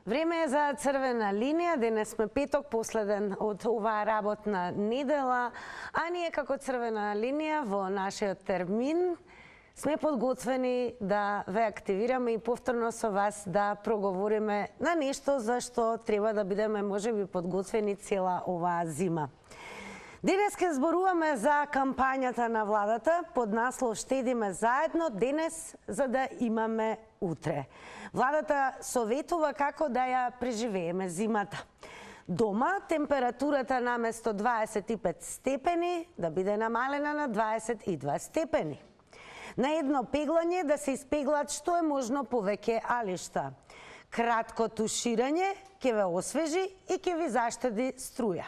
Време е за црвена линија. Денес сме петок, последен од оваа работна недела, а ние како црвена линија во нашиот термин сме подготвени да ве активираме и повторно со вас да проговориме на нешто за што треба да бидеме можеби подготвени цела оваа зима. Денес ке зборуваме за кампањата на владата под наслов "Штедиме заедно денес за да имаме утре". Владата советува како да ја преживееме зимата. Дома температурата наместо 25 степени да биде намалена на 22 степени. На едно пеглање да се испеглат што е можно повеќе алишта. Кратко туширање ќе ве освежи и ќе ви заштеди струја.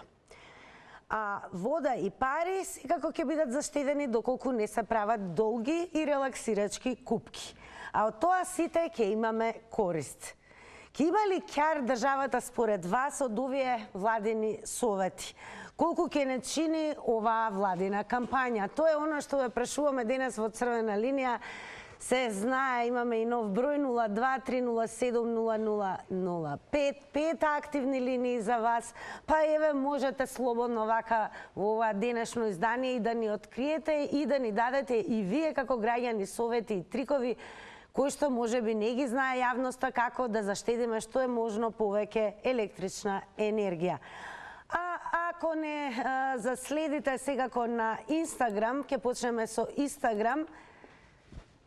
А вода и пари секако ќе бидат заштедени доколку не се прават долги и релаксирачки купки. А од тоа сите ќе имаме корист. Ќе има ли ќар државата според вас од овие владини совети? Колку ќе не чини оваа владина кампања? Тоа е оно што ве прашуваме денес во црвена линија. Се знае, имаме и нов број 02-307-0005, 5 активни линии за вас, па еве можете слободно вака во ова денешно издание и да ни откриете и да ни дадете и вие како граѓани совети и трикови кои што можеби не ги знае јавноста како да заштедиме што е можно повеќе електрична енергија. А ако не заследите секако на Инстаграм, ќе почнеме со Инстаграм.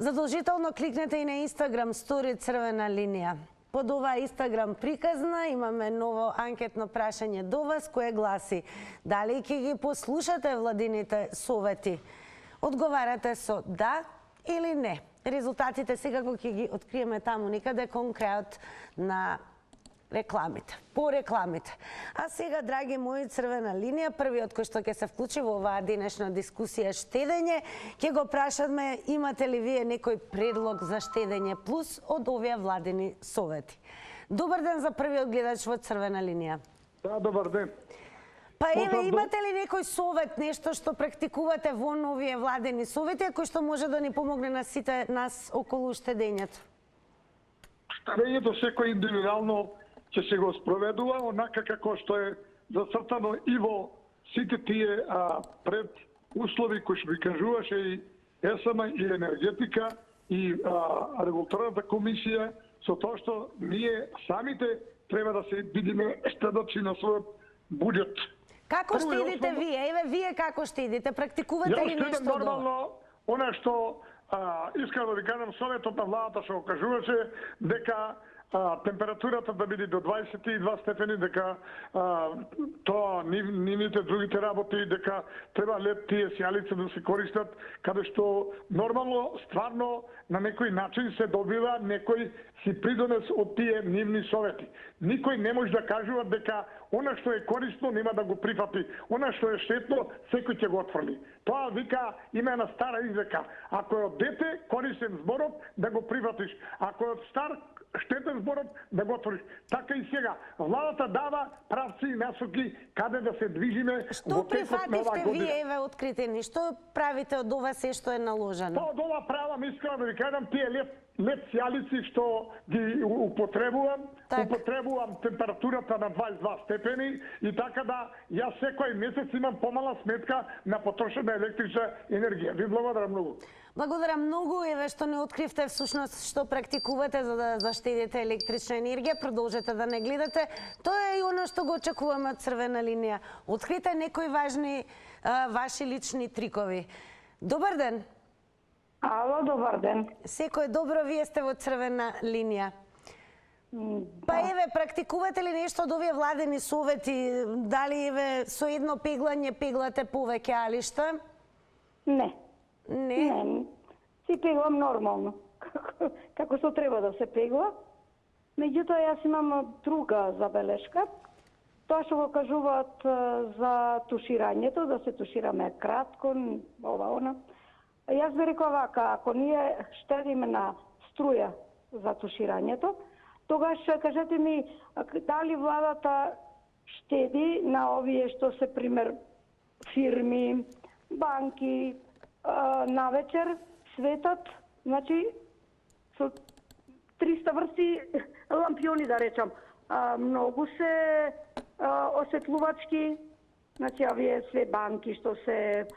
Задолжително кликнете и на Инстаграм стори црвена линија. Под оваа Инстаграм приказна имаме ново анкетно прашање до вас кое гласи: дали ќе ги послушате владините совети? Одговарате со да или не. Резултатите секако ќе ги откриеме таму некаде кон крајот на рекламите, по рекламите. А сега, драги мои, црвена линија, првиот кој што ќе се вклучи во оваа денешна дискусија штедење, ќе го прашаме имате ли вие некој предлог за штедење плюс од овие владини совети. Добар ден за првиот гледач во црвена линија. Да, добар ден. Па еве, имате ли некој совет, нешто што практикувате во овие владени совети, кој што може да ни помогне на сите нас околу штедењето? Штедењето секој индивидуално ќе се го спроведува онака како што е зацртано и во сите тие пред услови кои што ви кажуваше и ЕСМ и енергетика и регулаторната комисија, со тоа што ние самите треба да се бидеме штедачи на својот буџет. Како штедите вие? Еве, вие како штедите? Практикувате ли нешто друго? Нормално, она што искам да ви кажам, советот на владата што го кажуваше дека температурата да биде до 22 степени, дека тоа нивните другите работи, дека треба лед тие сијалици да се користат, каде што нормално, стварно, на некој начин се добива некој си придонес од тие нивни совети. Никој не може да кажува дека она што е корисно нема да го прифати, она што е штетно секој ќе го отфрли. Тоа вика, има една стара изрека: ако е од дете користен зборот, да го прифатиш, ако е од стар штетен зборот, да го отвориш. Така и сега. Владата дава правци и насоки каде да се движиме во текот на оваа година. Што прифативте вие, еве, откритени? Што правите од ова се што е наложено? Па од ова правам, искрено да ви кажам, тие лед сијалици што ги употребувам, употребувам температурата на 22 степени и така да јас секој месец имам помала сметка на потрошена електрична енергија. Ви благодарам многу. Благодарам многу, еве што не откривте всушност што практикувате за да заштедите електрична енергија. Продолжете да не гледате. Тоа е и оно што го очекуваме од црвена линија. Открите некои важни ваши лични трикови. Добар ден. Ало, добар ден. Секој добро, вие сте во црвена линија. Па еве, практикувате ли нешто од овие владени совети? Дали еве со едно пеглање пеглате повеќе алишта? Не. Не? Не. Си пеглам нормално. Како што треба да се пегла. Меѓутоа, јас имам друга забелешка. Тоа што го кажуваат за туширањето, да се тушираме кратко, ова, она. Јас би рекла вака, ако ние штедиме на струја за туширањето, тогаш кажете ми дали владата штеди на овие што се пример фирми, банки, навечер светат, значи со 300 врсти лампиони да речам, многу се осветлувачки, значи овие све банки што се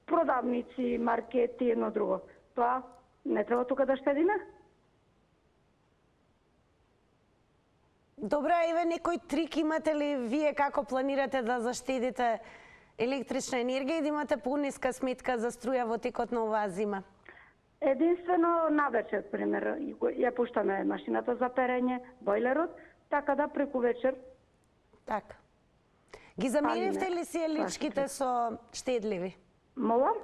продавници, маркети, едно друго. Тоа не треба тука да штедиме? Добре, еве некој трик имате ли вие како планирате да заштедите електрична енергија и да имате пониска сметка за струја во текот на оваа зима? Единствено навечер, пример, ја пуштаме машината за перење, бойлерот, така да преку вечер. Така. Ги заменивте ли сијаличките со штедливи? Молам?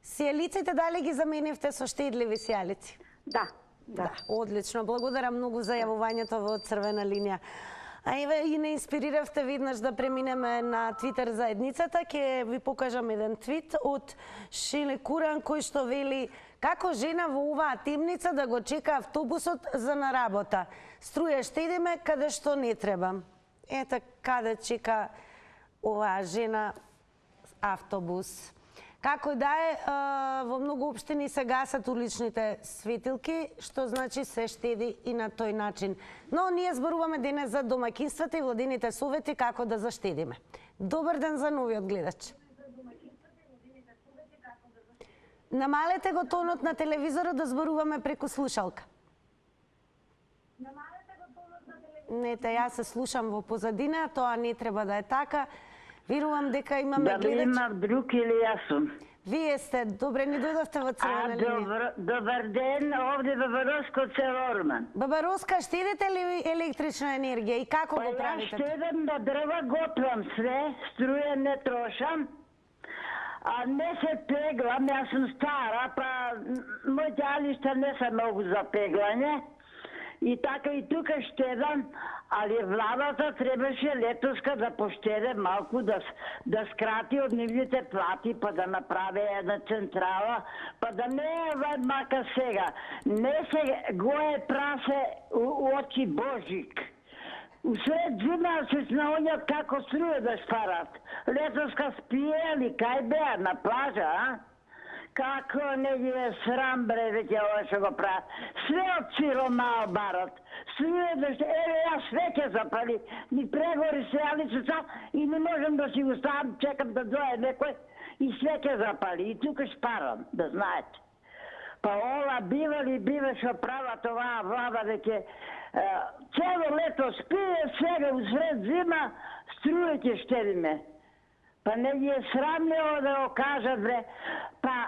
Сијалиците дали ги заменивте со штедливи сијалици? Да, да. Одлично, благодарам многу за јавувањето во Црвена линија. А еве и не инспириравте веднаш да преминеме на Твитер заедницата. Ќе ви покажам еден твит од Шиле Куран кој што вели: како жена во оваа темница да го чека автобусот за на работа. Струја штедиме каде што не треба. Ете каде чека оваа жена автобус. Како и да е, во многу општини се гасат уличните светилки, што значи се штеди и на тој начин. Но ние зборуваме денес за домаќинствата и владините совети како да заштедиме. Добар ден за новиот гледач. Намалете го тонот на телевизорот да зборуваме преку слушалка. Не, јас се слушам во позадина, тоа не треба да е така. Верувам дека имаме гледач. Дали има друг или јас сум? Вие сте, добре, ни дојдовте во Црвена линија. Добар ден, овде Бабароско од село Орман. Бабароска, штедите ли електрична енергија и како го правите? Ја штедам на дрва, готвам све, струја не трошам, а не се пеглам, јас сум стара, па моите алишта не се многу за пеглање. И така и тука штедам, али владата требаше летоска да поштеде малку, да скрати од нивните плати, па да направи една централа, па да не е мака сега. Не се гое прасе у очи Божик. Усред зима се наоѓаат како струја да шпарат. Летоска спиели, кај беа, на плажа, а? Како не ги е срам, бре, веќе ова што го прават. Све од сиромао барат. Све да ще... Еве, јас све ќе запали. Ни прегори сејалицата и не можам да си го ставам, чекам да дојде некој и све ќе запали. И тука шпарам, да знаете. Па ова бива што прават оваа влада, веќе цело лето спие, сега усред зима струја ќе штедиме. Па не ги е срамно да го кажат, бре. Па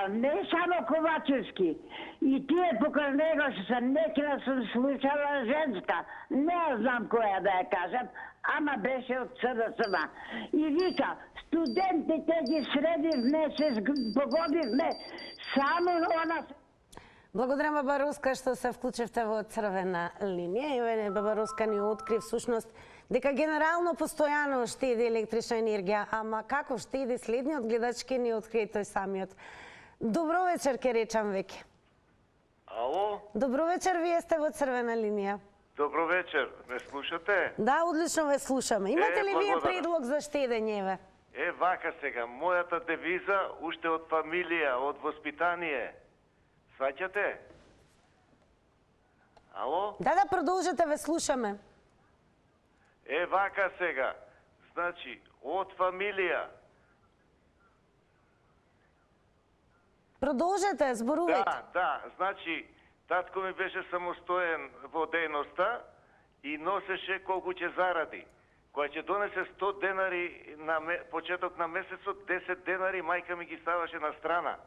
не само Ковачевски. И тие покрај него што се некина сум слушала женска. Не знам која да ја кажам, ама беше од ЦДСМ. И вика, студентите ги средивме, се погодивме, само она... Благодарам, Бабароска, што се вклучивте во Црвена линија. Еве, Бабароска ни откри всушност дека генерално постојано штеди електрична енергија, ама како штеди следниот гледач ке ни открие тој самиот. Добро вечер, ке речам веќе. Ало? Добро вечер, вие сте во Црвена линија. Добро вечер, ме слушате? Да, одлично ве слушаме. Имате ли вие предлог за штедење, еве? Вака сега, мојата девиза уште од фамилија, од воспитание. Сваќате? Ало? Да, продолжете, ве слушаме. Вака сега, значи, од фамилија. Продолжете, зборувајте. Да, значи, татко ми беше самостоен во дејноста и носеше колку ќе заради. Која ќе донесе 100 денари на почеток на месецот, 10 денари мајка ми ги ставаше на страна.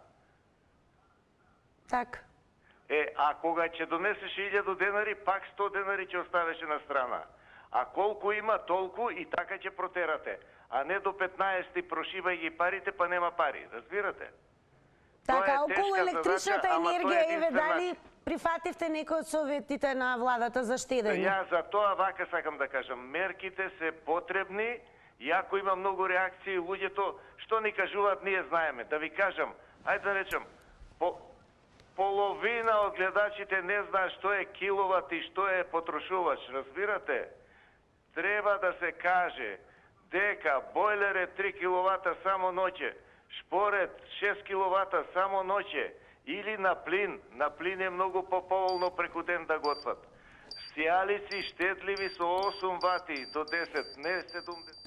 Так. А кога ќе донесеше 1000 денари, пак 100 денари ќе оставеше на страна. А колку има, толку и така ќе протерате. А не до 15 прошибај ги парите, па нема пари. Разбирате? Така, околу електричната енергија, еве, дали прифативте некој од советите на владата за штедење? Ја за тоа вака сакам да кажам. Мерките се потребни, и ако има многу реакции, луѓето, што ни кажуваат, ние знаеме. Да ви кажам, ајде да речем, половина од гледачите не знаат што е киловат и што е потрошувач, разбирате? Треба да се каже дека бойлер е 3 киловата само ноќе, шпорет 6 киловата само ноќе, или на плин. На плин е многу поповолно преку ден да готват. сијалици штедливи со 8 вати до 10, не 70.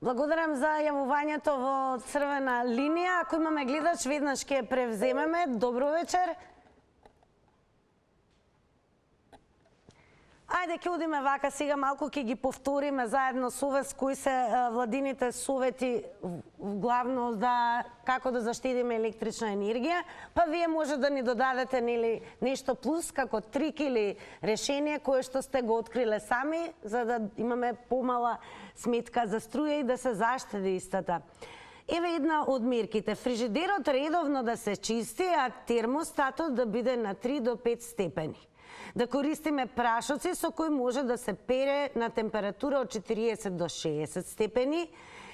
Благодарам за јавувањето во црвена линија. Ако имаме гледач, веднаш ќе ја превземеме. Добро вечер. Ајде, ќе одиме вака сега, малку ќе ги повториме заедно со вас кои се владините совети главно да како да заштедиме електрична енергија, па вие може да ни додадете нели нешто плюс како трик или решение кое што сте го откриле сами за да имаме помала сметка за струја и да се заштеди истата. Еве една од мерките. Фрижидерот редовно да се чисти, а термостатот да биде на 3 до 5 степени. Да користиме прашоци со кои може да се пере на температура од 40 до 60 степени,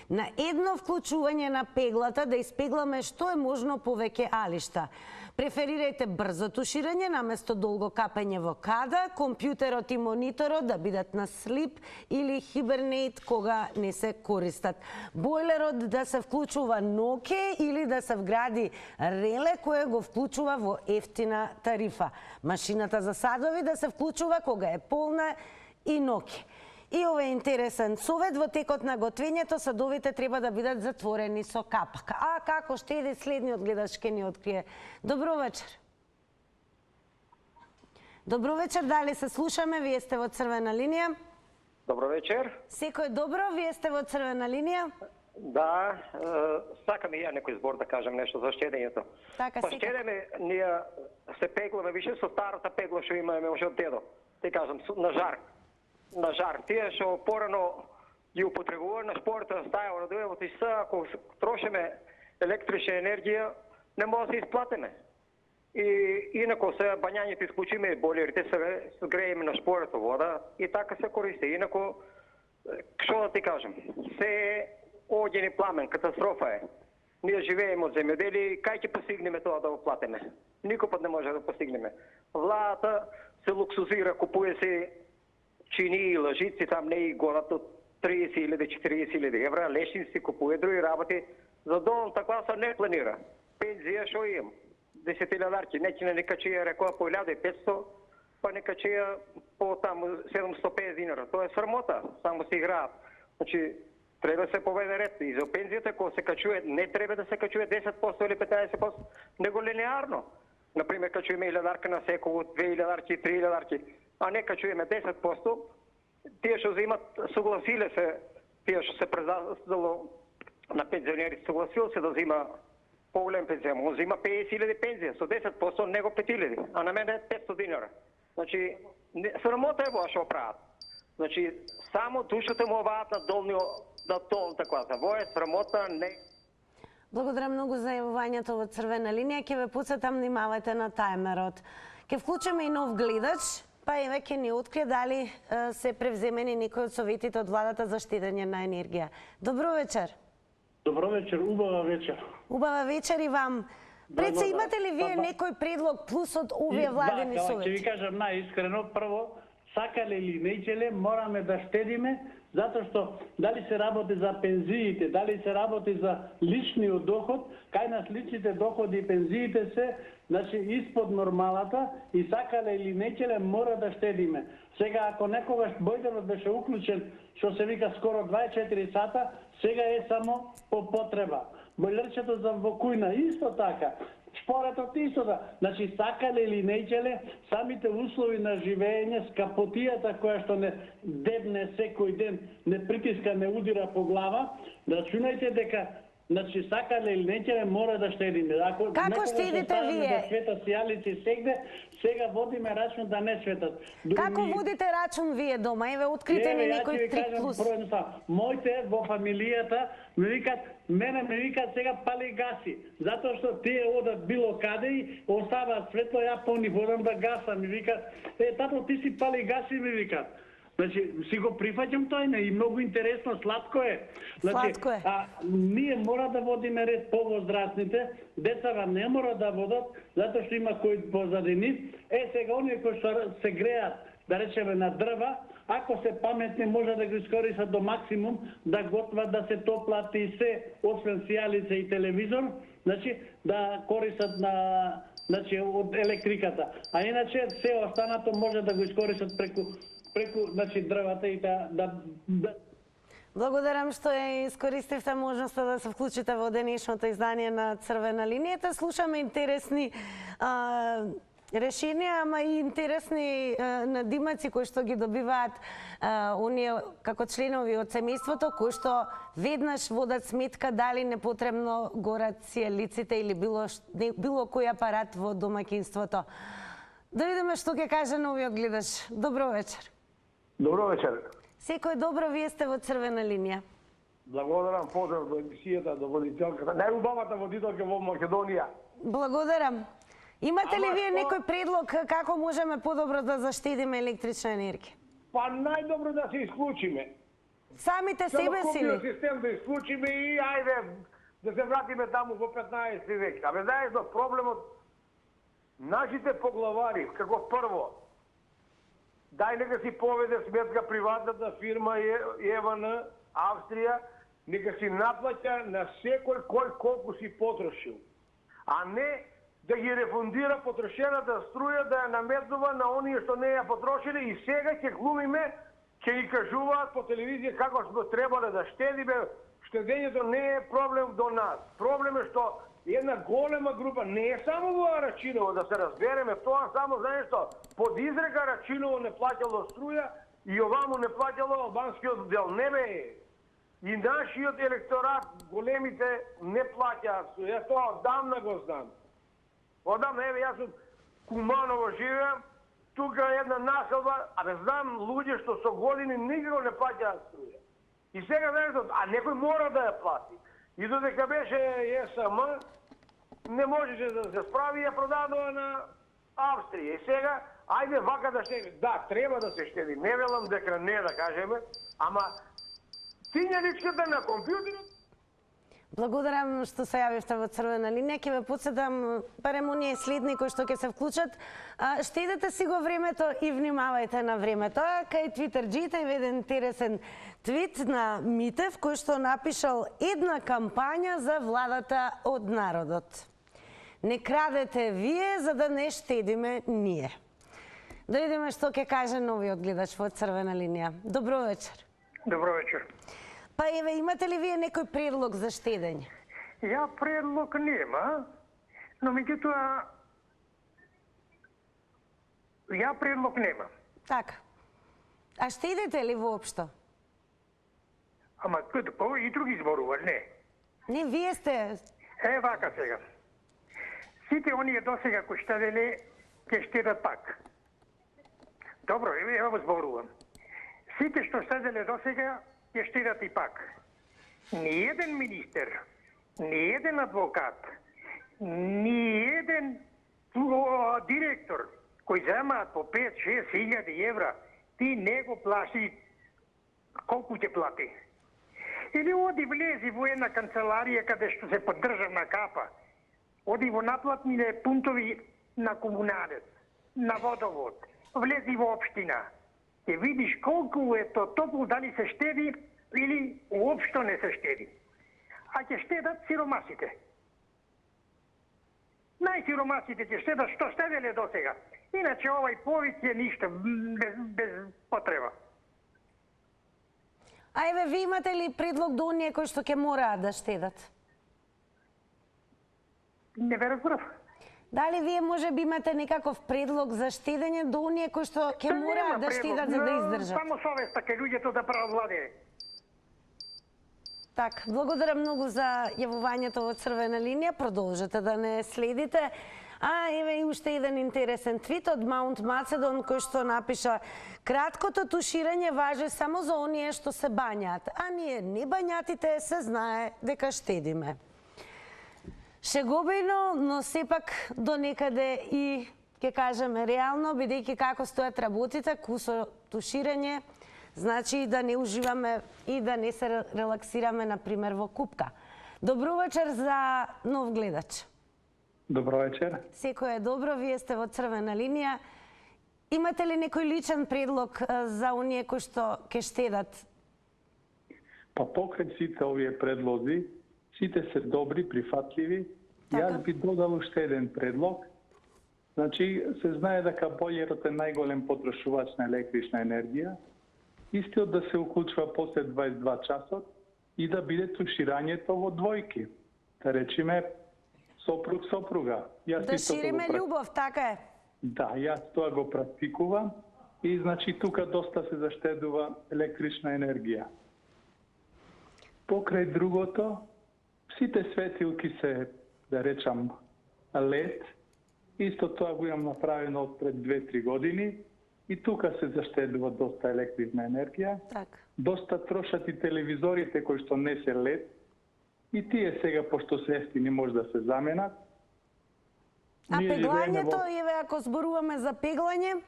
на едно вклучување на пеглата да испегламе што е можно повеќе алишта. Преферирајте брзо туширање наместо долго капење во када, компјутерот и мониторот да бидат на слип или хибернейт кога не се користат. Бойлерот да се вклучува ноќе или да се вгради реле кое го вклучува во ефтина тарифа. Машината за садови да се вклучува кога е полна и ноќе. И ова е интересен совет, во текот на готвењето садовите треба да бидат затворени со капак. А како штеди следниот гледач ке ни открие. Добро вечер. Добро вечер, дали се слушаме? Вие сте во црвена линија. Добро вечер. Секој добро, вие сте во црвена линија. Да, сакам и ја некој збор да кажам нешто за штедењето. Така, па штедеме, ние се пегламе више со старата пегла што имаме уште од дедо. Те кажам, на жар. На жар. Тие што порано ги употребуваме на шпорта, стаја на дојавот и се, ако трошиме електрична енергија, не може да се исплатиме. И инако се бањањето исклучиме бойлерите, се грееме на шпорето вода и така се користи. Инако, што да ти кажам, се е оѓен и пламен, катастрофа е. Ние живееме од земјодели, кај ќе постигнеме тоа да го платиме? Никој пат не може да постигнеме. Владата се луксузира, купува се чини и лъжици, там не и годат от 30.000-40.000 евра, лешници си купува, други работи. За долната класа не планира. Пензија шо имам? 10.000 дарки, неќина не качија рекоа по 1.500, па не качија по таму 750 динара. Тоа е срамота, само се играат. Значи, треба да се поведе ред. И за пензијата, кога се качува, не треба да се качува 10% или 15%, него линеарно. Например, качуваме 1.000 дарка на секово, 2.000 дарки, 3.000 дарки, а не качуваме 10%, тие што взимат, согласиле се, тие што се презадало на пензионери, согласил се да взима по-голем пензија, он взима 50.000 пензија, со 10% него 5.000, а на мене 500 динара. Значи, срамота е во што прават. Значи, само душата му оваат на долната класа. Во е срамота, не... Благодарам многу за јавувањето во црвена линија. Ќе ве потсетам, внимавајте на тајмерот. Ќе вклучиме и нов гледач, па еве ќе ни открие дали се превземени некои од советите од владата за штедење на енергија. Добро вечер. Добро вечер, убава вечер. Убава вечер и вам. Пред се имате ли вие некој предлог плюс од овие владени совети? Ќе ви кажам најискрено, прво, сакале или неќеле, мораме да штедиме, затоа што дали се работи за пензиите, дали се работи за личниот доход, кај нас личните доходи и пензиите се значи испод нормалата и сакале или неќеле мора да штедиме. Сега ако некогаш бојлерот беше уклучен, што се вика скоро 24 сата, сега е само по потреба. Бојлерчето за во кујна исто така. Шпоретот исто да. Значи сакале или неќеле, самите услови на живење, скапотијата која што не дебне секој ден, не притиска, не удира по глава, рачунајте дека значи сакале или неќеле мора да штедиме. Ако како штедите вие? Да светат сијалици сегде, сега водиме рачун да не светат. Како водите рачун вие дома? Еве открите ни некој трик плюс. Моите во фамилијата ми викат, мене ми викат сега пали гаси, затоа што тие одат било каде и оставаат светло, ја по нив одам да гасам, ми викат, тато ти си пали гаси, ми викат. Значи, си го прифаќам тој и многу интересно, сладко е. Значи, сладко е. А ние мора да водиме ред повозрастните, децава не мора да водат, затоа што има кои позадини. Сега оние кои што се греат, да речеме на дрва, ако се паметни, може да го искористат до максимум, да готват, да се топлат и се, освен сијалица и телевизор, значи да користат на значи од електриката. А иначе се останато може да го искористат преку значи дрвата и да Благодарам што ја искористивте можноста да се вклучите во денешното издание на Црвена линијата. Слушаме интересни решенија, ама и интересни надимаци кои што ги добиваат оние како членови од семејството, кои што веднаш водат сметка дали непотребно горат сијалиците или било кој апарат во домаќинството. Да видиме што ќе каже новиот гледач. Добро вечер. Добро вечер. Секој добро, вие сте во Црвена линија. Благодарам, поздрав до емисијата, до водителката. Најубавата водителка во Македонија. Благодарам. Имате ли вие некој предлог како можеме подобро да заштедиме електрична енергија? Па најдобро да се исклучиме. Самите себе си ли? Систем да исклучиме и ајде да се вратиме таму во 15 век. Абе знаеш да проблемот нашите поглавари, како прво, дај нека си поведе сметка приватната фирма ЕВН, Австрија, нека си наплаќа на секој кој колку си потрошил. А не да ги рефундира потрошената струја, да ја наметнува на оние што не ја потрошиле и сега ќе глумиме, ќе ги кажуваат по телевизија како што требале да штедиме. Штедењето не е проблем до нас. Проблем е што една голема група, не е само во Рачиново, да се разбереме, тоа само знаеш што, под изрека Рачиново не плаќало струја и оваму не плаќало албанскиот дел. Не бе, и нашиот електорат, големите, не плаќаат струја. Јас тоа одамна го знам. Одамна, еве, јас од Куманово живеам, тука една населба, абе знам луѓе што со години никако не плаќаат струја. И сега знаеш, а некој мора да ја плати. И додека беше ЕСМ, не можеше да се справи и ја продадува на Австрија. И сега, ајде вака да штеди. Да, треба да се штеди. Не велам дека не да кажеме, ама тинјаничката на компјутерот. Благодарам што се јавивте во Црвена линија. Ќе ве потсетам барем оние следни кои што ќе се вклучат. Штедете си го времето и внимавајте на времето. Кај Твитерџиите има еден интересен твит на Митев кој што напишал една кампања за владата од народот. Не крадете вие за да не штедиме ние. Да видиме што ќе каже новиот гледач во Црвена линија. Добро вечер. Добро вечер. Па еве, имате ли вие некој предлог за штедење? Ја предлог нема, но меѓутоа ја предлог нема. Така. А штедите ли воопшто? Ама како и други зборува, не. Не, вие сте. Вака сега. Сите оние досега кои штеделе, ќе штедат пак. Добро, ево зборувам. Сите што штеделе досега, ќе штедат и пак. Ниеден министер, ниеден адвокат, ниеден директор кој земаат по 5-6 хиljadi евра, ти не го плаши колку ќе плати. Или оди влези во една канцеларија каде што се поддржавна капа, оди во наплатните пунктови на комуналец, на водовод, влези во општина. Ќе видиш колку е токму дали се штеди или уопшто не се штеди. А ќе штедат сиромасите. Најсиромасите ќе штедат што штеделе до сега. Иначе овај повеќе ништо, без потреба. А еве, ви имате ли предлог до оние кои што ќе мораат да штедат? Не ве разбрав. Дали вие може би имате некаков предлог за штедење до оние кои што ќе мораат да штедат за да издржат? Само совеста кај луѓето да правовладее. Так, благодарам многу за јавувањето во Црвена линија. Продолжете да не следите. А еве и уште еден интересен твит од Маунт Мацедон кој што напиша: краткото туширање важи само за оние што се бањаат, а ние не бањатите се знае дека штедиме. Шегобено, но сепак до некаде и ќе кажеме реално, бидејќи како стојат работите, кусо туширање значи да не уживаме и да не се релаксираме, например, во купка. Добро вечер за нов гледач. Добро вечер. Секој е добро, вие сте во Црвена линија. Имате ли некој личен предлог за оние кои што ќе штедат? Па покрај сите овие предлози, сите се добри, прифатливи. Така. Јас би додал уште еден предлог. Значи, се знае дека бојлерот е најголем потрошувач на електрична енергија. Истиот да се уклучува после 22 часот и да биде туширањето во двојки. Да речиме сопруг-сопруга. Да шириме љубов, така е. Да, јас тоа го практикувам и значи тука доста се заштедува електрична енергија. Покрај другото, сите светилки се, да речам, LED. Исто тоа го имам направено од пред 2-3 години и тука се заштедува доста електрична енергија. Така. Доста трошат и телевизорите кои што не се LED и тие сега, пошто се ефтини, може да се заменат. А пеглањето, еве, ако зборуваме за пеглање,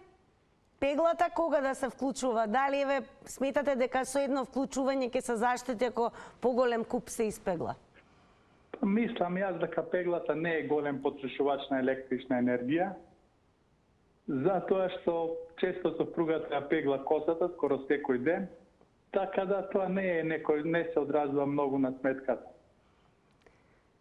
пеглата кога да се вклучува? Дали, еве, сметате дека со едно вклучување ќе се заштити ако поголем куп се испегла? Мислам јас дека пеглата не е голем потрошувач на електрична енергија, затоа што често сопругата ја пегла косата скоро секој ден, така да тоа не се одразува многу на сметката.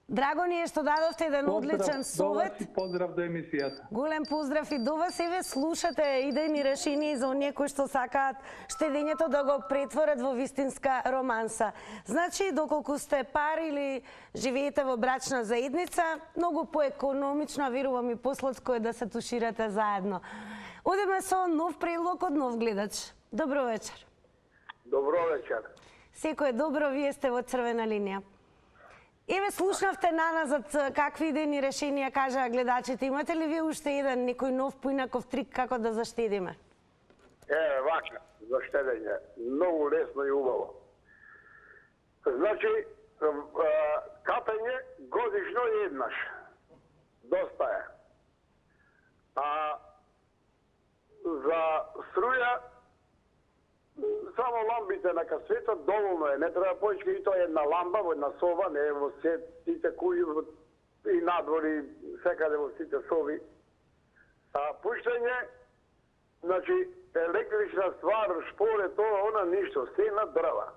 Драго ни е што дадовте еден одличен совет. Поздрав до емисијата. Голем поздрав и до вас. Еве, слушате идејни решенија за оние кои што сакаат штедењето да го претворат во вистинска романса. Значи, доколку сте пар или живеете во брачна заедница, многу поекономично, верувам и посладко е да се туширате заедно. Одиме со нов предлог од нов гледач. Добро вечер. Добро вечер. Секој е добро, вие сте во црвена линија. Еве, слушнавте наназад какви идејни решенија кажаа гледачите. Имате ли вие уште еден некој нов поинаков трик како да заштедиме? Вака, за штедење. Многу лесно и убаво. Значи, капење годишно еднаш. Доста е. А за струја само ламбите на касетот доволно е, не треба повеќе, и тоа е една ламба во една соба, не е во сите куји и надвори, секаде во сите соби. Пуштање, значи, електрична ствар, шпоре, тоа, она, ништо, се на дрва.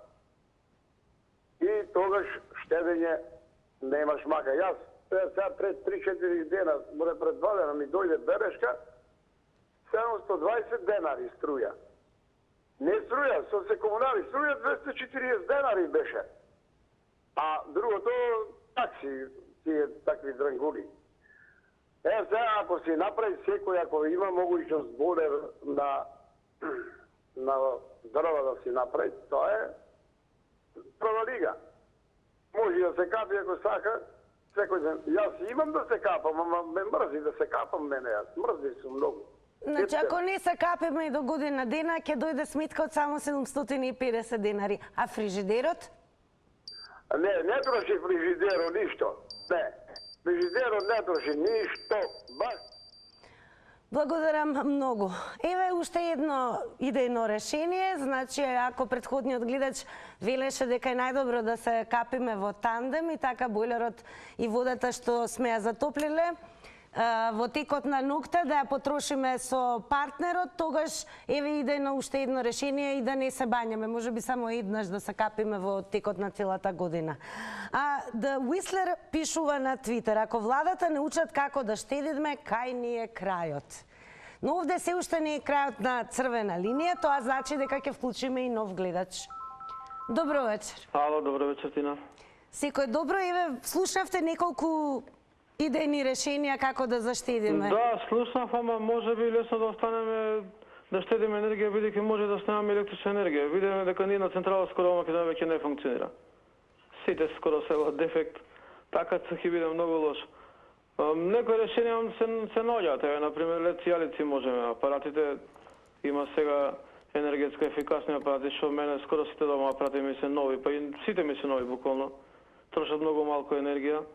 И тогаш штедење немаш мака. Јас, сега пред 3-4 дена, може пред 2 дена ми дојде белешка, 720 денари струја. Не струја, со се комунали, струја 240 денари беше. А другото, такси, тие такви дрангули. Сега, ако си направи секој, ако има могуќност болер на дрва да си направи, тоа е прва лига. Може да се капи ако сака, секој ден. Јас имам да се капам, ама ме мрзи да се капам мене, јас мрзи сум многу. Значи, ако не се капиме и до година дена, ќе дојде сметка од само 750 денари. А фрижидерот? Не троши фрижидерот ништо. Не. Фрижидерот не троши ништо. Баш. Благодарам многу. Еве уште едно идејно решение. Значи, ако претходниот гледач велеше дека е најдобро да се капиме во тандем и така бойлерот и водата што сме ја затоплиле, во текот на ноќта да ја потрошиме со партнерот, тогаш еве идејно уште едно решение и да не се бањаме, можеби само еднаш да се капиме во текот на целата година. А The Whistler пишува на Твитер: ако владата не учат како да штедиме, кај ни е крајот. Но овде се уште не е крајот на црвена линија, тоа значи дека ќе вклучиме и нов гледач. Добро вечер. Ало, добро вечер, Тина. Секој добро, еве слушнавте неколку идејни решенија како да заштедиме. Да, слушнав, ама може би лесно да останеме да штедиме енергија, бидејќи може да снимаме електрична енергија. Видиме дека ни една централа скоро во Македонија веќе не функционира. Сите скоро се во дефект, така ќе биде многу лошо. Некои решенија се наоѓаат, еве на пример лед сијалици можеме, апаратите има сега енергетски ефикасни апарати, што мене скоро сите дома апарати ми се нови, па и сите ми се нови буквално. Трошат многу малку енергија.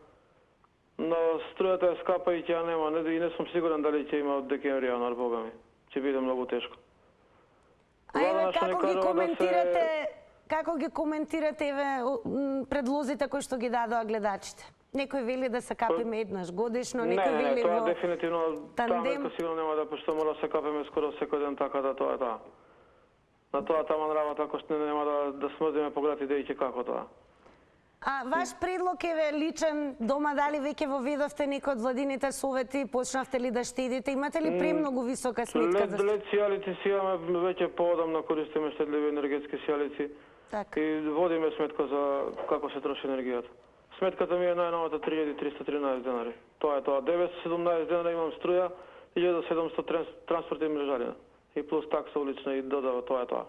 Но струјата е скапа и ќе нема, и не сум сигурен дали ќе има од декември, јануар, бога ми. Ќе биде многу тешко. А еве како ги коментирате еве предлозите кои што ги дадоа гледачите? Некој вели да се капиме еднаш годишно, некој вели во тоа дефинитивно тандем. Сигурно нема да, пошто мора да се капиме скоро секој ден, така да тоа е тоа. На тоа таман работа, ако што нема да смрдиме по град идејќи како тоа. А ваш предлог е личен дома, дали веќе воведовте некој од владините совети, почнавте ли да штедите? Имате ли премногу висока сметка за Лед сијалици си имаме веќе поодамна користиме штедливи енергетски сијалици. Така. И водиме сметка за како се троши енергијата. Сметката ми е најновата 3313 денари. Тоа е тоа. 917 денари имам струја, 1700 транспорт и мрежарина. И плюс такса улична и додава, тоа е тоа.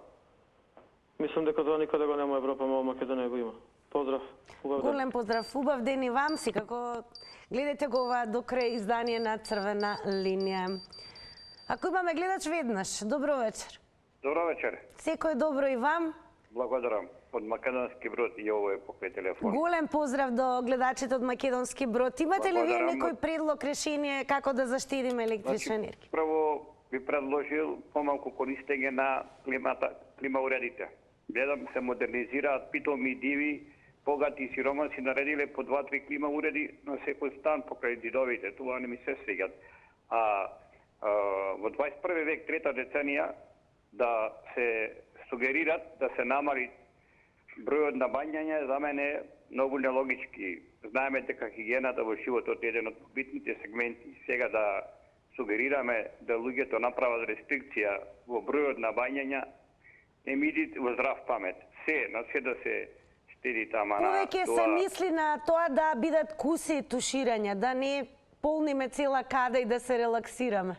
Мислам дека тоа никаде го нема во Европа, но Македонија го има. Поздрав. Убав ден. Голем поздрав. Убав ден и вам си, како гледате го ова до крај издание на Црвена линија. Ако имаме гледач веднаш, добро вечер. Добро вечер. Секој добро и вам. Благодарам. Од Македонски Брод и ово е покрај телефон. Голем поздрав до гледачите од Македонски Брод. Имате ли вие Благодарам. некој предлог, решение како да заштедиме електрична енергија? Прво би предложил помалку користење на клима уредите. Гледам се модернизираат питоми и диви, богати и сиромаси наредиле по 2-3 клима уреди на секој стан покрај дидовите. Тоа не ми се свиѓат. Во 21 век, трета деценија, да се сугерират да се намали бројот на бањање, за мене е многу нелогички. Знаеме дека хигиената во животот е еден од битните сегменти. Сега да сугерираме да луѓето направат рестрикција во бројот на бањања, не ми иди во здрав памет. На се да се штеди тама на Повеќе се мисли на тоа да бидат куси туширања, да не полниме цела када и да се релаксираме.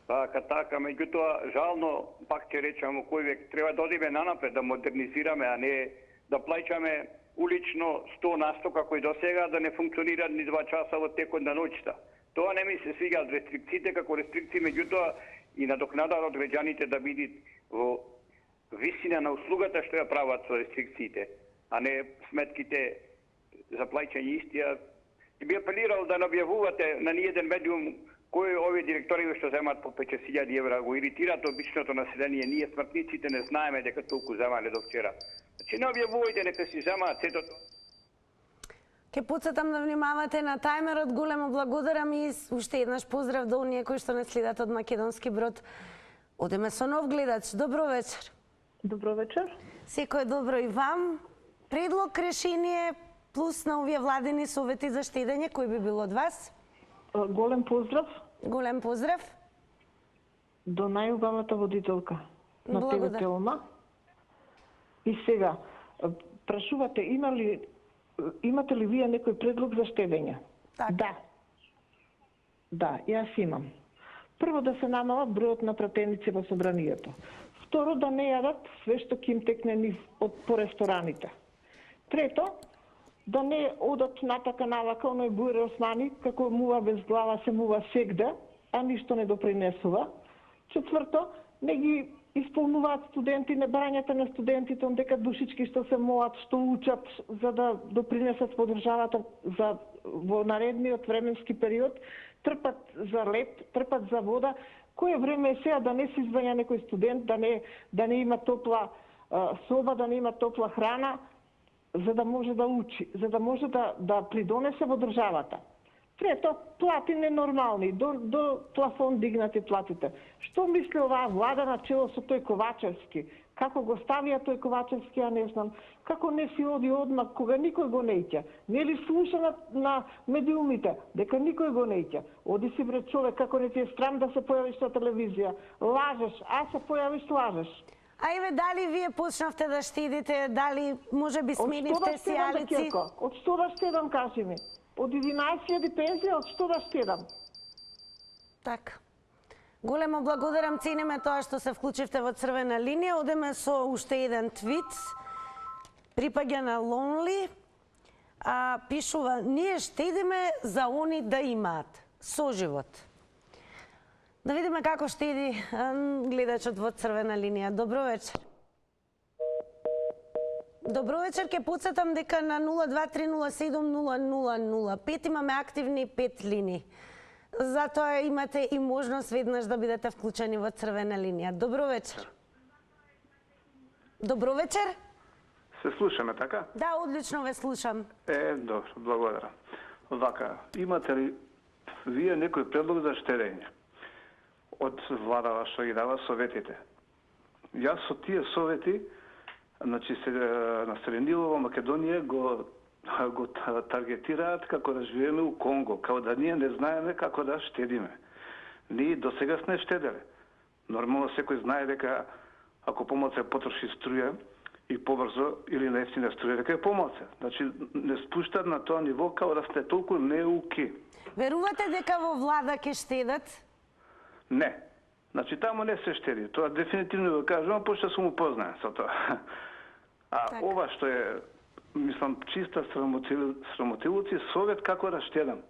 Така, меѓутоа, жално, пак ќе речам, кој век треба да одиме нанапред, да модернизираме, а не да плаќаме улично 100 на 100 како и до сега, да не функционира ни 2 часа во текот на ноќта. Тоа не ми се свига од рестрикциите како рестрикции, меѓутоа и надокнада од граѓаните да биде во висина на услугата што ја прават со рестрикциите, а не сметките за плаќање истија. И би апелирал да објавувате на ниеден медиум кои овие директори што земат по 5.000 евра, го иритираат обичното население. Ние смртниците не знаеме дека толку земале до вчера. Значи не објавувајте, нека си земаат сето тоа. Ке подсетам да внимавате на тајмерот. Големо благодарам и уште еднаш поздрав до оние кои што не следат од Македонски Брод. Одеме со нов гледач. Добро вечер. Добро вечер. Секој добро и вам. Предлог, решение плюс на овие владени совети за штедење, кој би бил од вас? Голем поздрав. Голем поздрав. До најубавата водителка на Благодарам. ТВ Телма. И сега, прашувате, имате ли вие некој предлог за штедење? Так. Да, јас имам. Прво да се намала бројот на пратеници во собранието. Второ, да не јадат све што ќе им текне нив по рестораните. Трето, да не одат натака навака оној Бујре Османи, како мува без глава се мува сегда, а ништо не допринесува. Четврто, не ги исполнуваат студенти, не брањата на студентите, дека душички што се молат, што учат за да допринесат во државата во наредниот временски период, трпат за лед, трпат за вода. Кој време е сега да не се извања некој студент, да не има топла соба, да не има топла храна, за да може да учи, за да може да придонесе во државата. Трето, плати ненормални, до плафон дигнати платите. Што мисли оваа влада на чело со тој Ковачевски? Како го ставија тој Ковачевски, ја не знам. Како не си оди одмак, кога никој го не иќа. Не ли слуша на медиумите, дека никој го не иќа. Оди си бре човек, како не ти е срам да се појавиш на телевизија. Лажеш, а се појавиш, лажеш. Ајве, дали вие почнавте да штедите, дали може би сменивте сијалици? Од што да штедам, кажи ми? Од 11.000 пензија, од што да штедам? Така. Големо благодарам, цениме тоа што се вклучивте во Црвена линија. Одеме со уште еден твит. Припаѓа на Lonely. Пишува, ние штедиме за они да имаат соживот. Да видиме како штеди гледачот во Црвена линија. Добро вечер. Добро вечер, ке подсетам дека на 0230700005 имаме активни 5 линии. Затоа имате и можност веднаш да бидете вклучени во Црвена линија. Добро вечер. Добро вечер. Се слушаме, така? Да, одлично ве слушам. Добро, благодарам. Вака, имате ли вие некој предлог за штедење од владава што ги дава советите? Јас со тие совети, значи населението во Македонија го го таргетираат како да живееме у Конго, како да ние не знаеме како да штедиме. Ние до сега сме штеделе. Нормално секој знае дека ако помалку потроши струја и побрзо или на ефтина струја, дека е помалку. Значи не спуштат на тоа ниво како да сте толку неуки. Верувате дека во влада ќе штедат? Не. Значи таму не се штеди. Тоа дефинитивно го кажувам, пошто сум упознаен со тоа. А так. Ова што е, мислам, чиста срамотилуци, совет како да штедам.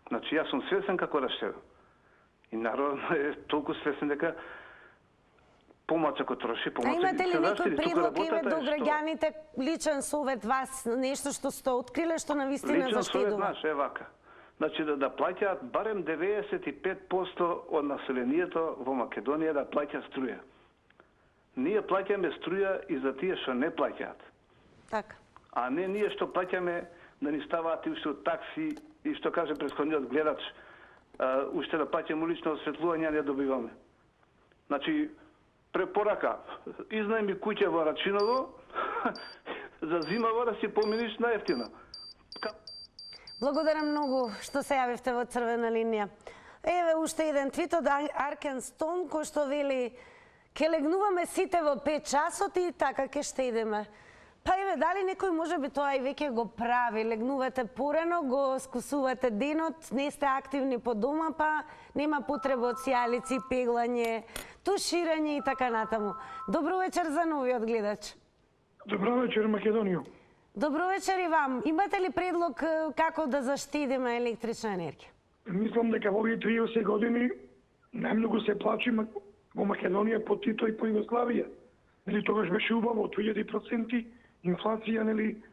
Значи јас сум свесен како да штедам. И народно е толку свесен дека помалку ако троши, помалку. А имате ли некој предлог еве до граѓаните, личен совет вас, нешто што сте откриле што навистина заштедува? Личен совет наш е вака. Значи да плаќаат барем 95% од населението во Македонија да плаќа струја. Ние плаќаме струја и за тие што не плаќаат. Така. А не ние што плаќаме да ни ставаат и уште од такси и што каже претходниот гледач, уште да плаќаме улично осветлување не добиваме. Значи препорака, изнајми куќа во Рачиново, за зимава да си поминиш наевтино. Благодарам многу што се јавивте во Црвена линија. Еве уште еден твит од Аркен Стон кој што вели: "Ке легнуваме сите во 5 часот и така ќе штедиме." Па еве, дали некој можеби тоа и веќе го прави? Легнувате порано, го скусувате денот, не сте активни по дома, па нема потреба од сијалици, пеглање, туширање и така натаму. Добро вечер за новиот гледач. Добро вечер, Македонија. Добро вечер и вам. Имате ли предлог како да заштедиме електрична енергија? Мислам дека во овие 30 години најмногу се плачи во Македонија по Тито и по Југославија. Нели тогаш беше убаво, 2000% инфлација, нели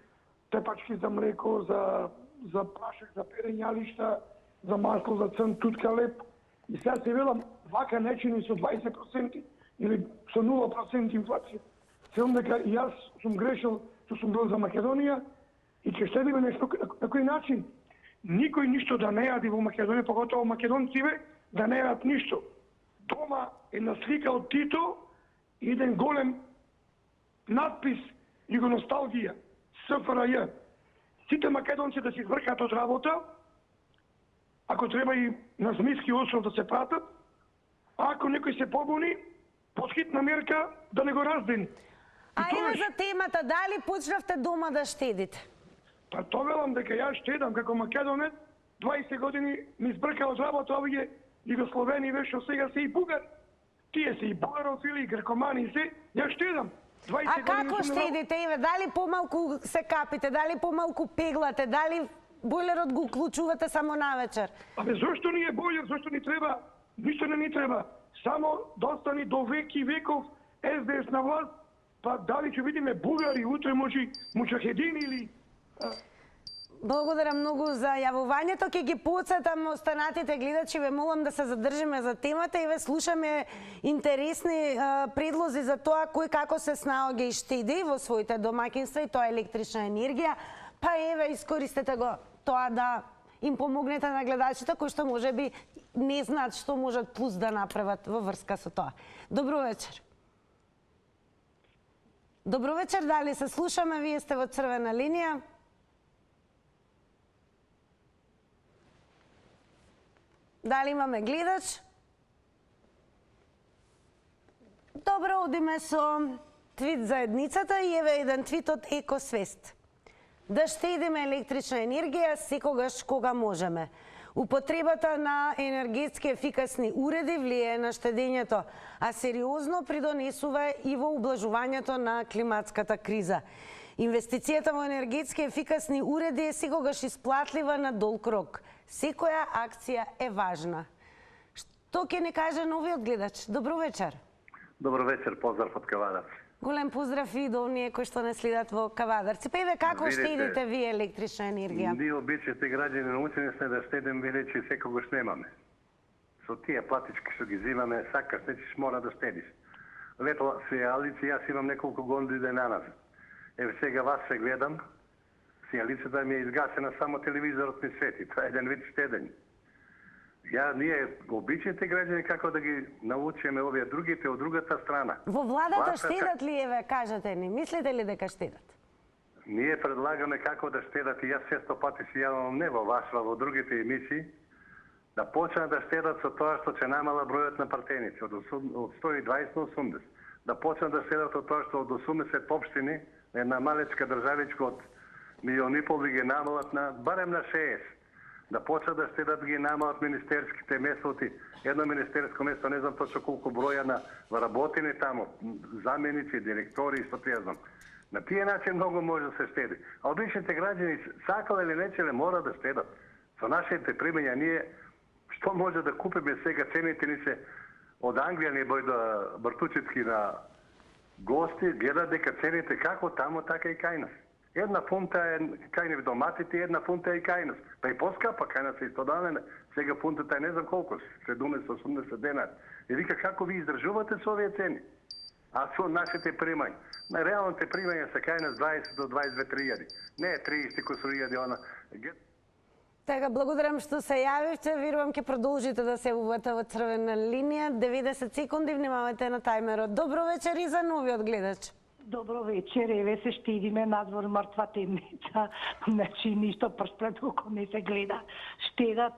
тепачки за млеко, за прашек, за перењалишта, за масло, за црн, тутка, леп. И сега се велам, вака не чини со 20% или со 0% инфлација. Селам дека и јас сум грешил што сум бил за Македонија и ќе штедиме нешто на кој начин. Никој ништо да не јади во Македонија, поготово македонциве, да не јадат ништо. Дома една слика од Тито и еден голем надпис Југоносталгија, СФРЈ. Сите македонци да се извркат од работа, ако треба и на Змијски остров да се пратат, а ако некој се побуни, под хитна мерка да не го раздени. А еве за темата, дали почнавте дома да штедите? Па тоа велам дека јас штедам како македонец, 20 години ми избрка од работа овие Југословени веше сега се и бугари. Тие се и бугарофили, и грекомани се, јас штедам. А како штедите, еве, дали помалку се капите, дали помалку пеглате, дали бойлерот го уклучувате само навечер? Абе, зошто ни е бойлер, зошто ни треба? Ништо не ни треба. Само достани до веки веков СДС на власт, па дали ќе видиме бугари, утре може муџахедини или... Благодарам многу за јавувањето. Ќе ги подсетам останатите гледачи, ве молам да се задржиме за темата и ве слушаме интересни предлози за тоа кој како се снаоѓа и штеди во своите домаќинства и тоа електрична енергија. Па еве, искористете го тоа да им помогнете на гледачите кои што можеби не знаат што можат плюс да направат во врска со тоа. Добро вечер. Добро вечер, дали се слушаме? Вие сте во Црвена линија. Дали имаме гледач? Добро, одиме со твит заедницата и еве еден твит од Екосвест. Да штедиме електрична енергија секогаш кога можеме. Употребата на енергетски ефикасни уреди влијае на штедењето, а сериозно придонесува и во ублажувањето на климатската криза. Инвестицијата во енергетски ефикасни уреди е секогаш исплатлива на долг рок. Секоја акција е важна. Што ќе не каже новиот гледач? Добро вечер. Добро вечер, поздрав од Кавадарци. Голем поздрав и до оние кои што не следат во Кавадарци. Па еве како штедите вие електрична енергија? Ние обичните граѓани научени сме да штедим, величи секогаш немаме. Со тие платички што ги зимаме, сакаш, нечиш мора да штедиш. Лето сијалици, јас имам неколку години денанас. Еве сега вас се гледам, сијалицата ми е изгасена, само телевизорот ми свети. Това е еден вид штедење. Ние обичните граѓани како да ги научиме овие другите од другата страна. Во владата штедат ли, еве, кажете ни? Мислите ли дека штедат? ние предлагаме како да штедат, и јас често пати си јавам не во ваша, во другите емисии, да почнат да штедат со тоа што ќе намала бројот на партеници од 120 на 80. Да почнат да штедат од тоа што од 80 општини, една малечка државичка од милион и пол да ги намалат на барем на 60. Да почнат да штедат ги намалат министерските месоти. Едно министерско место, не знам точно колку броја на работени таму, заменици, директори, што ти ја знам. На тие начин многу може да се штеди. А обичните граѓани сакале или нечеле мора да штедат. Со нашите примења ние што може да купиме сега, цените ни се од Англија ни бој да Бартучицки на гости гледат дека цените како таму, така и кај нас. Една фунта е кај ни в доматите, една фунта е и кај нас. Па и поскапа кај нас е исто дадена. Сега фунтата е не знам колку, 70-80 денари. И вика како ви издржувате со овие цени? А со нашите примања. На реалните примања се кај нас 20 до 22 000. Не е 30 кусуријади она. Така, благодарам што се јавивте. Верувам ќе продолжите да се јавувате во црвена линија. 90 секунди, внимавајте на тајмерот. Добро вечер и за новиот гледач. Добро вечер, еве се штедиме надвор мртва темница. Значи ништо прст пред око не се гледа. Штедат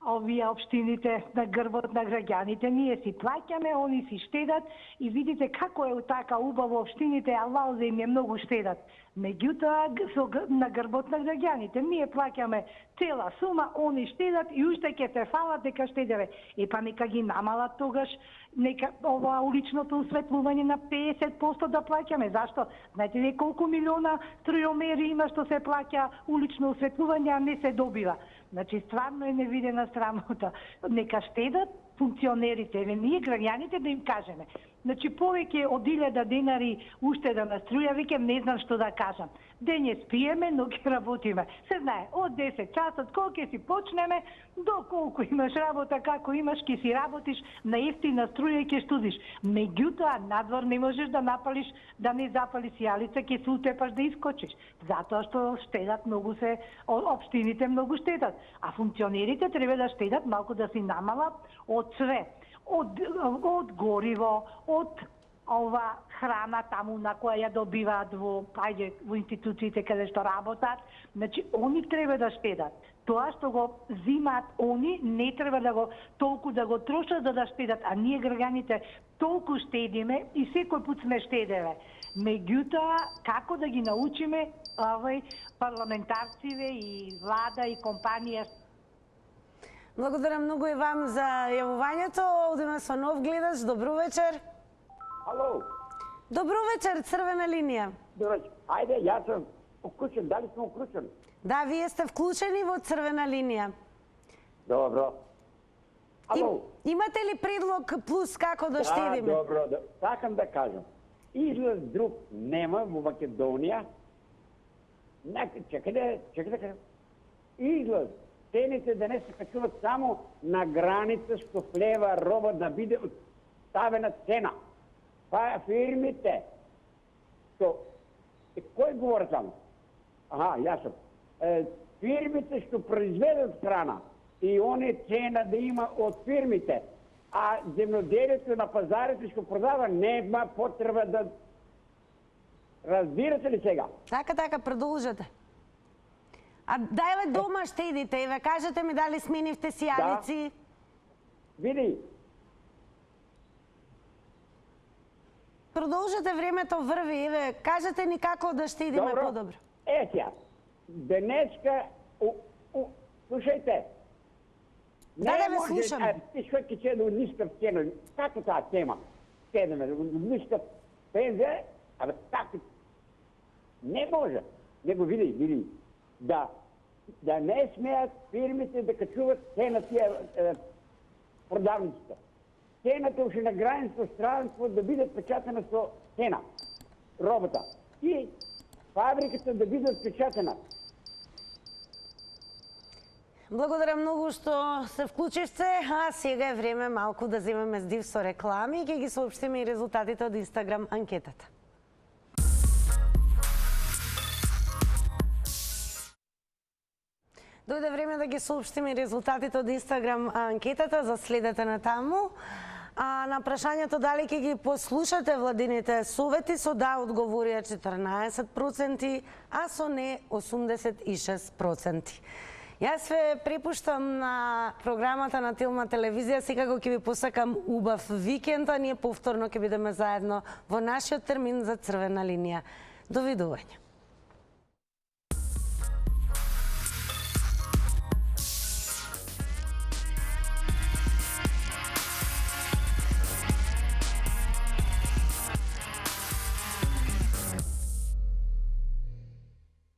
овие општините на грбот на граѓаните. Ние си плаќаме, они си штедат и видите како е така убаво општините, аллах за им е многу штедат. Меѓутоа на грбот на граѓаните ние плаќаме цела сума, они штедат и уште ќе се фалат дека штеделе. Па нека ги намалат тогаш, нека ова уличното осветлување на 50% да плаќаме. Зашто? Знаете ли колку милиона струјомери има што се плаќа улично осветлување, а не се добива. Значи стварно е невидена срамота. Нека штедат функционерите, ние граѓаните да им кажеме. Значи повеќе од 1000 денари уштеда на струја, викам не знам што да кажам. Дење спиеме, но ќе работиме. Се знае, од 10 часот кога ќе си почнеме, до колку имаш работа, како имаш, ќе си работиш на ефтина струја и ќе студиш. Меѓутоа, надвор не можеш да напалиш, да не запалиш јалица, ќе се утепаш да искочиш. Затоа што штедат многу се, општините многу штедат. А функционерите треба да штедат малку да си намалат од све. Од гориво, од ова храна таму на која ја добиваат во институциите каде што работат. Значи, они треба да штедат. Тоа што го зимаат они, не треба да го толку да го трошат за да штедат, а ние граѓаните толку штедиме и секој пат сме штеделе. Меѓутоа, како да ги научиме парламентарциве и влада и компанија. Благодарам многу и вам за јавувањето. Одиме со нов гледач. Добро вечер. Ало. Добро вечер, црвена линија. Добро вечер. Ајде, јас сум уклучен. Дали сум уклучен? Да, вие сте вклучени во црвена линија. Добро. Ало. Имате ли предлог плюс како да штедиме? Да, добро. Сакам да кажам. Излез друг нема во Македонија. Чекајте. Излез. Цените да не се качуват само на граница што влева роба да биде ставена цена. Па фирмите. Кој говори само? Јас сум. Фирмите што произведат храна и они цена да има од фирмите, а земјоделието на пазарите што продава нема потреба да... Разбирате ли сега? Така, продолжете. А дајле дома штедите, еве кажете ми дали сменивте сијалици? Да. Види. Продолжете, времето врви, еве кажете ни како да штедиме подобро. Сега, денеска, слушајте. Да, ве слушам. Ти што ќе седе од ниска цена, како таа тема? Седеме, ниска пензија, така, не може. Него види, да не смеят фирмите да качуват цена тия продавниците. Цената уште на граница странство да биде печатена со цена. Робата. И фабриката да биде печатена. Благодарам многу што се вклучивте, а сега е време малку да земеме здив со реклами и ќе ги соопштиме и резултатите од Инстаграм анкетата. Дојде време да ги соопштиме резултатите од Инстаграм анкетата, за следете на таму. А на прашањето дали ќе ги послушате владините совети, со да одговорија 14%, а со не 86%. Јас ве препуштам на програмата на Тилма телевизија, секако ќе ви посакам убав викенд, а ние повторно ќе бидеме заедно во нашиот термин за Црвена линија. Довидување.